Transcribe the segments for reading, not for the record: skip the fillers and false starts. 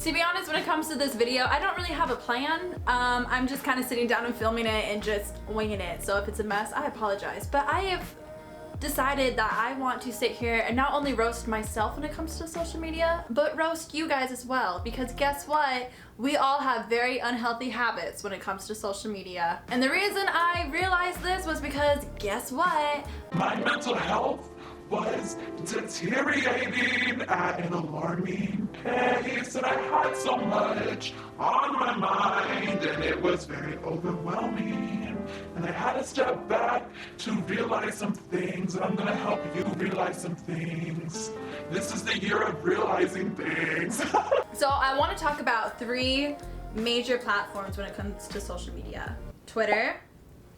To be honest, when it comes to this video, I don't really have a plan. I'm just kind of sitting down and filming it and just winging it. So if it's a mess, I apologize. But I have decided that I want to sit here and not only roast myself when it comes to social media, but roast you guys as well. Because guess what? We all have very unhealthy habits when it comes to social media. And the reason I realized this was because guess what? My mental health was deteriorating at an alarming pace, and I had so much on my mind, and it was very overwhelming. And I had to step back to realize some things, and I'm gonna help you realize some things. This is the year of realizing things. So I want to talk about 3 major platforms when it comes to social media: Twitter,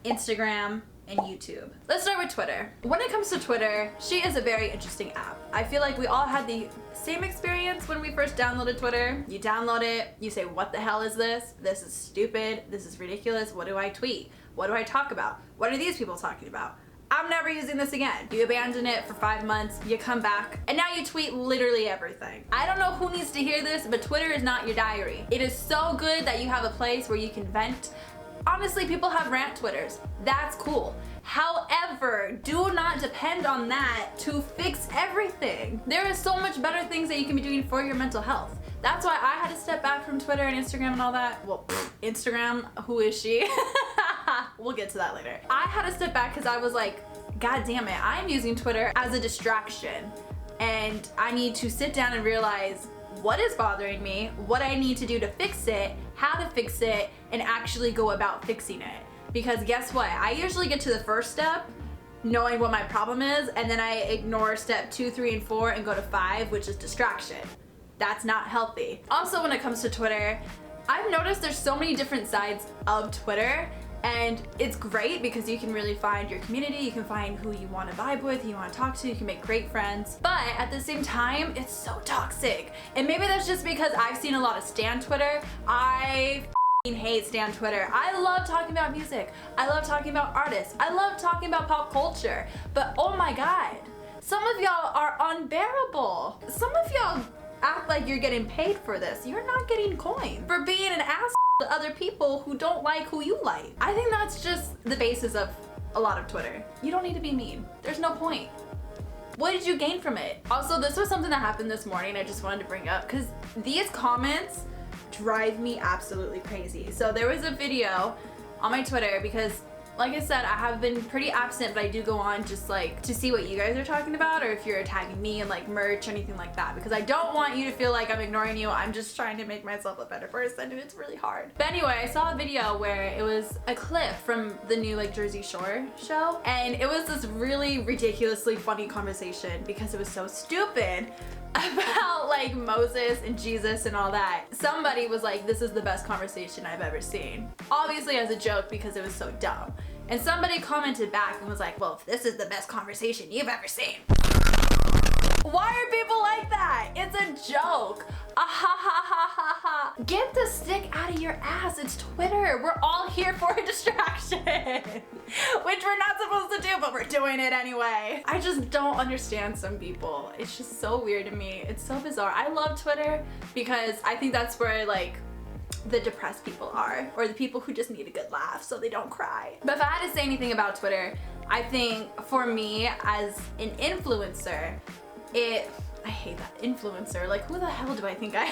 Instagram, and YouTube. Let's start with Twitter. When it comes to Twitter, she is a very interesting app. I feel like we all had the same experience when we first downloaded Twitter. You download it, you say, what the hell is this? This is stupid, this is ridiculous, what do I tweet? What do I talk about? What are these people talking about? I'm never using this again. You abandon it for 5 months, you come back, and now you tweet literally everything. I don't know who needs to hear this, but Twitter is not your diary. It is so good that you have a place where you can vent. Honestly, people have rant Twitters. That's cool. However, do not depend on that to fix everything. There is so much better things that you can be doing for your mental health. That's why I had to step back from Twitter and Instagram and all that. Well, Instagram, who is she? We'll get to that later. I had to step back because I was like, God damn it, I'm using Twitter as a distraction. And I need to sit down and realize what is bothering me, what I need to do to fix it, how to fix it, and actually go about fixing it. Because guess what? I usually get to the first step, knowing what my problem is, and then I ignore step 2, 3, and 4 and go to 5, which is distraction. That's not healthy. Also, when it comes to Twitter, I've noticed there's so many different sides of Twitter, and it's great because you can really find your community, you can find who you want to vibe with, who you want to talk to, you can make great friends. But at the same time, it's so toxic. And maybe that's just because I've seen a lot of stan Twitter. I hate stan Twitter. I love talking about music. I love talking about artists. I love talking about pop culture. But oh my God, some of y'all are unbearable. Some of y'all act like you're getting paid for this. You're not getting coin for being an ass to other people who don't like who you like. I think that's just the basis of a lot of Twitter. You don't need to be mean. There's no point. What did you gain from it? Also, this was something that happened this morning I just wanted to bring up because these comments drive me absolutely crazy. So there was a video on my Twitter because, like I said, I have been pretty absent, but I do go on just like to see what you guys are talking about, or if you're tagging me in like merch, anything like that, because I don't want you to feel like I'm ignoring you. I'm just trying to make myself a better person, and it's really hard. But anyway, I saw a video where it was a clip from the new like Jersey Shore show, and it was this really ridiculously funny conversation because it was so stupid about like Moses and Jesus and all that. Somebody was like, this is the best conversation I've ever seen. Obviously as a joke because it was so dumb. And somebody commented back and was like, well, if this is the best conversation you've ever seen. Why are people like that? It's a joke. haHahHahHa. Get the stick out of your ass. It's Twitter. We're all here for a distraction. Which we're not supposed to do, but we're doing it anyway. I just don't understand some people. It's just so weird to me. It's so bizarre. I love Twitter because I think that's where like the depressed people are, or the people who just need a good laugh so they don't cry. But if I had to say anything about Twitter, I think for me as an influencer, I hate that, influencer. Like, who the hell do I think I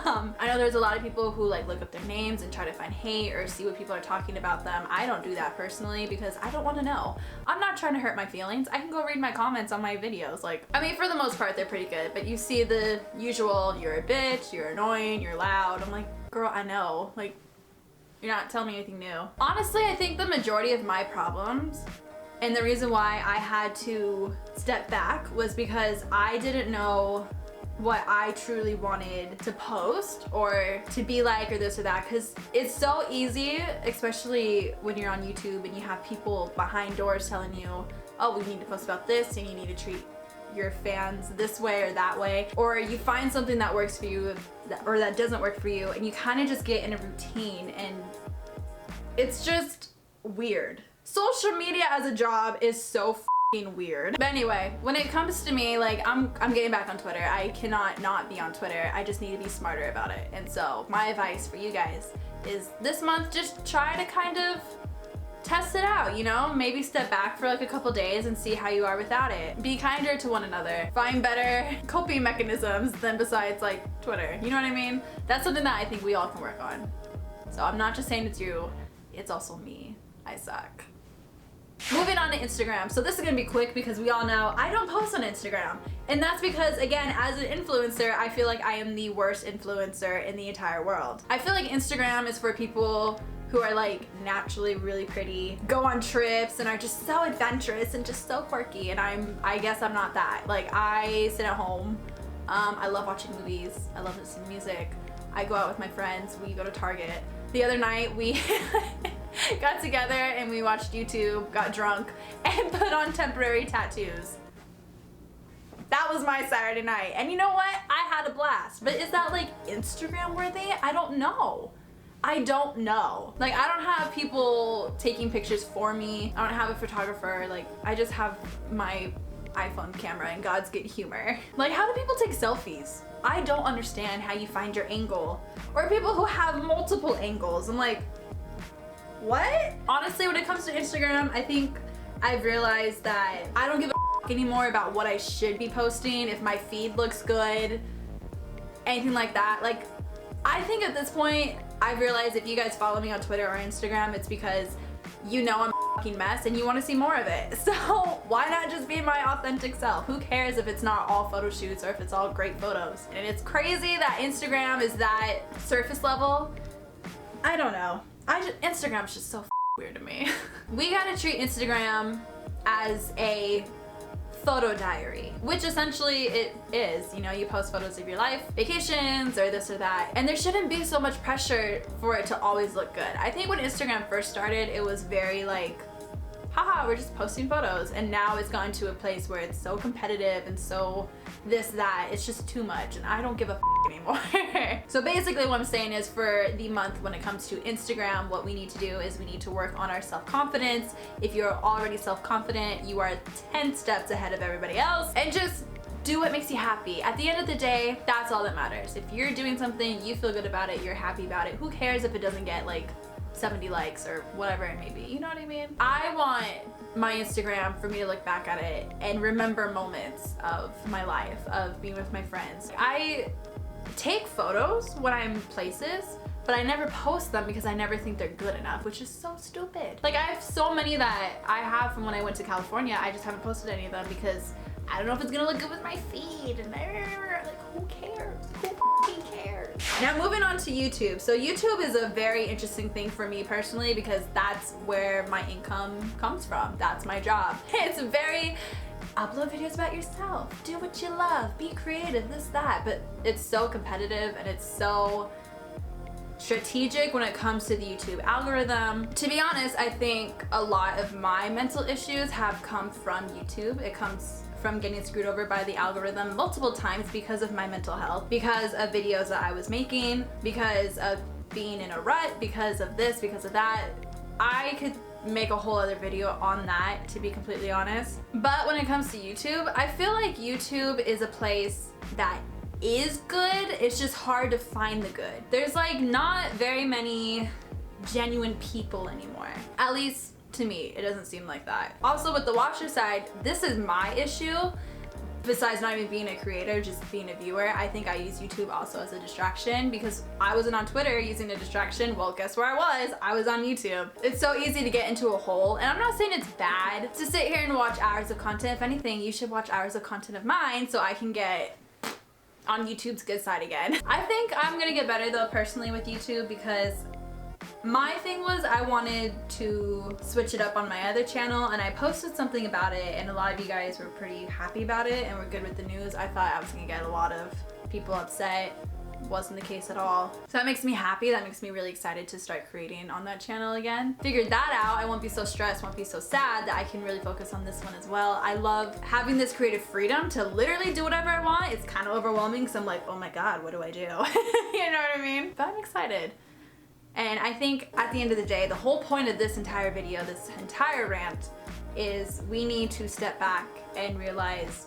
am? I know there's a lot of people who like look up their names and try to find hate or see what people are talking about them. I don't do that personally because I don't want to know. I'm not trying to hurt my feelings. I can go read my comments on my videos. Like, I mean, for the most part, they're pretty good, but you see the usual, you're a bitch, you're annoying, you're loud. I'm like, girl, I know. Like, you're not telling me anything new. Honestly, I think the majority of my problems and the reason why I had to step back was because I didn't know what I truly wanted to post or to be like or this or that, because it's so easy, especially when you're on YouTube and you have people behind doors telling you, oh, we need to post about this and you need to treat your fans this way or that way, or you find something that works for you or that doesn't work for you and you kind of just get in a routine and it's just weird. Social media as a job is so weird. But anyway, when it comes to me, like, I'm getting back on Twitter. I cannot not be on Twitter. I just need to be smarter about it. And so my advice for you guys is this month, just try to kind of test it out, you know? Maybe step back for like a couple days and see how you are without it. Be kinder to one another. Find better coping mechanisms than besides like Twitter. You know what I mean? That's something that I think we all can work on. So I'm not just saying it's you, it's also me. I suck. Moving on to Instagram. So this is gonna be quick because we all know I don't post on Instagram. And that's because, again, as an influencer, I feel like I am the worst influencer in the entire world. I feel like Instagram is for people who are like naturally really pretty, go on trips, and are just so adventurous and just so quirky. And I guess I'm not that. Like, I sit at home. I love watching movies. I love listening to music. I go out with my friends. We go to Target. The other night we got together and we watched YouTube, got drunk, and put on temporary tattoos. That was my Saturday night. And you know what? I had a blast. But is that like Instagram worthy? I don't know. I don't know. Like, I don't have people taking pictures for me. I don't have a photographer. Like, I just have my iPhone camera and God's good humor. Like, how do people take selfies? I don't understand how you find your angle. Or people who have multiple angles. I'm like, what? Honestly, when it comes to Instagram, I think I've realized that I don't give a anymore about what I should be posting, if my feed looks good, anything like that. Like, I think at this point, I've realized if you guys follow me on Twitter or Instagram, it's because you know I'm a fucking mess and you want to see more of it. So why not just be my authentic self? Who cares if it's not all photo shoots or if it's all great photos? And it's crazy that Instagram is that surface level. I don't know. Instagram's just so weird to me. We gotta treat Instagram as a photo diary, which essentially it is. You know, you post photos of your life, vacations, or this or that, and there shouldn't be so much pressure for it to always look good. I think when Instagram first started, it was very like, haha, we're just posting photos, and now it's gotten to a place where it's so competitive and so this, that, it's just too much, and I don't give a anymore. So basically what I'm saying is, for the month when it comes to Instagram, what we need to do is we need to work on our self-confidence. If you're already self-confident, you are 10 steps ahead of everybody else, and just do what makes you happy. At the end of the day, that's all that matters. If you're doing something, you feel good about it, you're happy about it, who cares if it doesn't get like 70 likes or whatever it may be, you know what I mean? I want my Instagram for me to look back at it and remember moments of my life, of being with my friends. I take photos when I'm in places, but I never post them because I never think they're good enough, which is so stupid. Like, I have so many that I have from when I went to California. I just haven't posted any of them because I don't know if it's gonna look good with my feed, and like, who cares? Who f***ing cares? Now moving on to YouTube. So YouTube is a very interesting thing for me personally because that's where my income comes from. That's my job. It's very, upload videos about yourself, do what you love, be creative, this, that, but it's so competitive and it's so strategic when it comes to the YouTube algorithm. To be honest, I think a lot of my mental issues have come from YouTube. It comes from getting screwed over by the algorithm multiple times because of my mental health, because of videos that I was making, because of being in a rut, because of this, because of that. I could make a whole other video on that, to be completely honest. But when it comes to YouTube, I feel like YouTube is a place that is good. It's just hard to find the good. There's like not very many genuine people anymore. At least to me, it doesn't seem like that. Also with the watcher side, this is my issue. Besides not even being a creator, just being a viewer, I think I use YouTube also as a distraction because I wasn't on Twitter using a distraction. Well, guess where I was? I was on YouTube. It's so easy to get into a hole, and I'm not saying it's bad to sit here and watch hours of content. If anything, you should watch hours of content of mine so I can get on YouTube's good side again. I think I'm gonna get better though personally with YouTube because my thing was I wanted to switch it up on my other channel, and I posted something about it and a lot of you guys were pretty happy about it and were good with the news. I thought I was gonna get a lot of people upset. Wasn't the case at all. So that makes me happy. That makes me really excited to start creating on that channel again. Figured that out. I won't be so stressed, won't be so sad, that I can really focus on this one as well. I love having this creative freedom to literally do whatever I want. It's kind of overwhelming because I'm like, oh my God, what do I do? You know what I mean? But I'm excited. And I think at the end of the day, the whole point of this entire video, this entire rant, is we need to step back and realize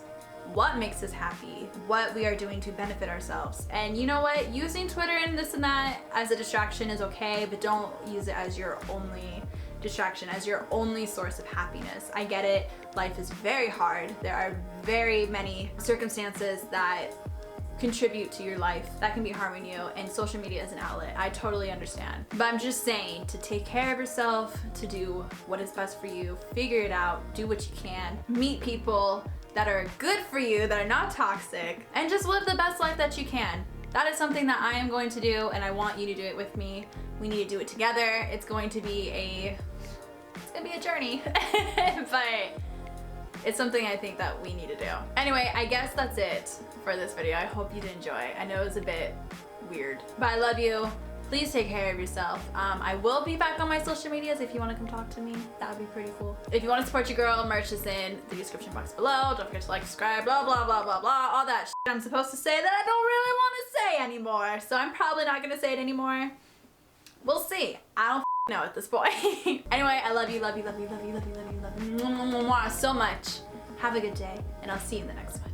what makes us happy, what we are doing to benefit ourselves. And you know what? Using Twitter and this and that as a distraction is okay, but don't use it as your only distraction, as your only source of happiness. I get it. Life is very hard. There are very many circumstances that contribute to your life that can be harming you, and social media is an outlet. I totally understand. But I'm just saying to take care of yourself, to do what is best for you, figure it out, do what you can, meet people that are good for you, that are not toxic, and just live the best life that you can. That is something that I am going to do, and I want you to do it with me. We need to do it together. It's going to be a journey, but it's something I think that we need to do. Anyway, I guess that's it for this video. I hope you did enjoy. I know it was a bit weird, but I love you. Please take care of yourself. I will be back on my social medias if you want to come talk to me. That would be pretty cool. If you want to support your girl, merch is in the description box below. Don't forget to like, subscribe, blah, blah, blah, blah, blah. All that shit I'm supposed to say that I don't really want to say anymore. So I'm probably not going to say it anymore. We'll see. I don't know at this point. Anyway, I love you, love you, love you, love you, love you, love you, love you so much. Have a good day, and I'll see you in the next one.